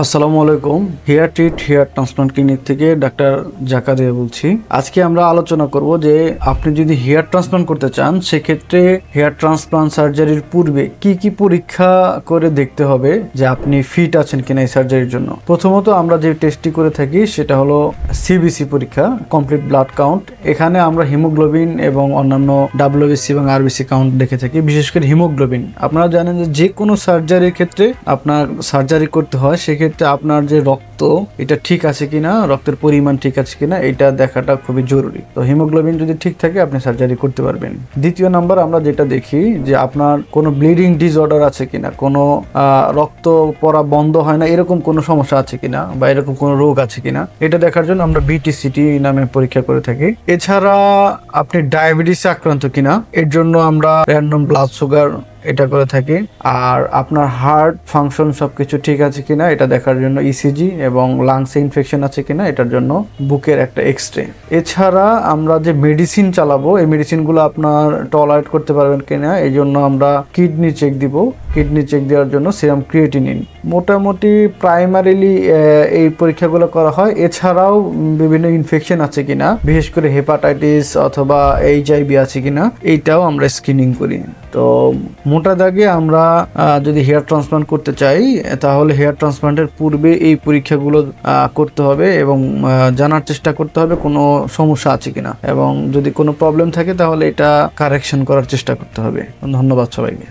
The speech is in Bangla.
আসসালামু আলাইকুম। Hair treat hair transplant clinic থেকে ডাক্তার জাকারিয়া বলছি। আজকে আমরা আলোচনা করব যে আপনি যদি হেয়ার ট্রান্সপ্লান্ট করতে চান সেক্ষেত্রে হেয়ার ট্রান্সপ্লান্ট সার্জারির পূর্বে কি কি পরীক্ষা করে দেখতে হবে যে আপনি ফিট আছেন কিনা এই সার্জারির জন্য। প্রথমত আমরা যে টেস্টটি করে থাকি সেটা হলো সিবিসি পরীক্ষা, কমপ্লিট ব্লাড কাউন্ট। এখানে আমরা হিমোগ্লোবিন এবং অন্যান্য ডাব্লিউবিসি এবং আরবিসি কাউন্ট দেখে থাকি। বিশেষ করে হিমোগ্লোবিন, আপনারা জানেন যে কোনো সার্জারির ক্ষেত্রে আপনার সার্জারি করতে হয় সেক্ষেত্রে আপনার যে রক্ত এটা ঠিক আছে কিনা, রক্তের পরিমাণ ঠিক আছে কিনা এটা দেখাটা খুবই জরুরি। তো হিমোগ্লোবিন যদি ঠিক থাকে আপনি সার্জারি করতে পারবেন। দ্বিতীয় নাম্বার আমরা যেটা দেখি যে আপনার কোনো ব্লিডিং ডিসঅর্ডার আছে কিনা, কোনো রক্ত পড়া বন্ধ হয় না এরকম কোনো সমস্যা আছে কিনা বা এরকম কোনো রোগ আছে কিনা এটা দেখার জন্য আমরা বিটিসিটি নামে পরীক্ষা করে থাকি। এছাড়া আপনি ডায়াবেটিসে আক্রান্ত কিনা এর জন্য আমরা র্যান্ডম ব্লাড সুগার এটা করে থাকি। আর আপনার হার্ট ফাংশন সবকিছু ঠিক আছে কিনা এটা দেখার জন্য ইসিজি, এবং লাংসে ইনফেকশন আছে কিনা এটার জন্য বুকের একটা এক্সরে। এছাড়া আমরা যে মেডিসিন চালাবো এই মেডিসিনগুলো আপনার টলারেট করতে পারবেন কিনা এই জন্য আমরা কিডনি চেক দিব। কিডনি চেক দেওয়ার জন্য সিরাম ক্রিয়েটিনিন। মোটামুটি প্রাইমারিলি এই পরীক্ষাগুলো করা হয়। এছাড়াও বিভিন্ন ইনফেকশন আছে কিনা, বিশেষ করে হেপাটাইটিস অথবা এইচআইভি আছে কিনা এইটাও আমরা স্ক্রিনিং করি। তো মোটা দাগে আমরা যদি হেয়ার ট্রান্সপ্লান্ট করতে চাই তাহলে হেয়ার ট্রান্সপ্লান্টের পূর্বে এই পরীক্ষাগুলো করতে হবে এবং জানার চেষ্টা করতে হবে কোনো সমস্যা আছে কিনা, এবং যদি কোনো প্রবলেম থাকে তাহলে এটা কারেকশন করার চেষ্টা করতে হবে। ধন্যবাদ সবাইকে।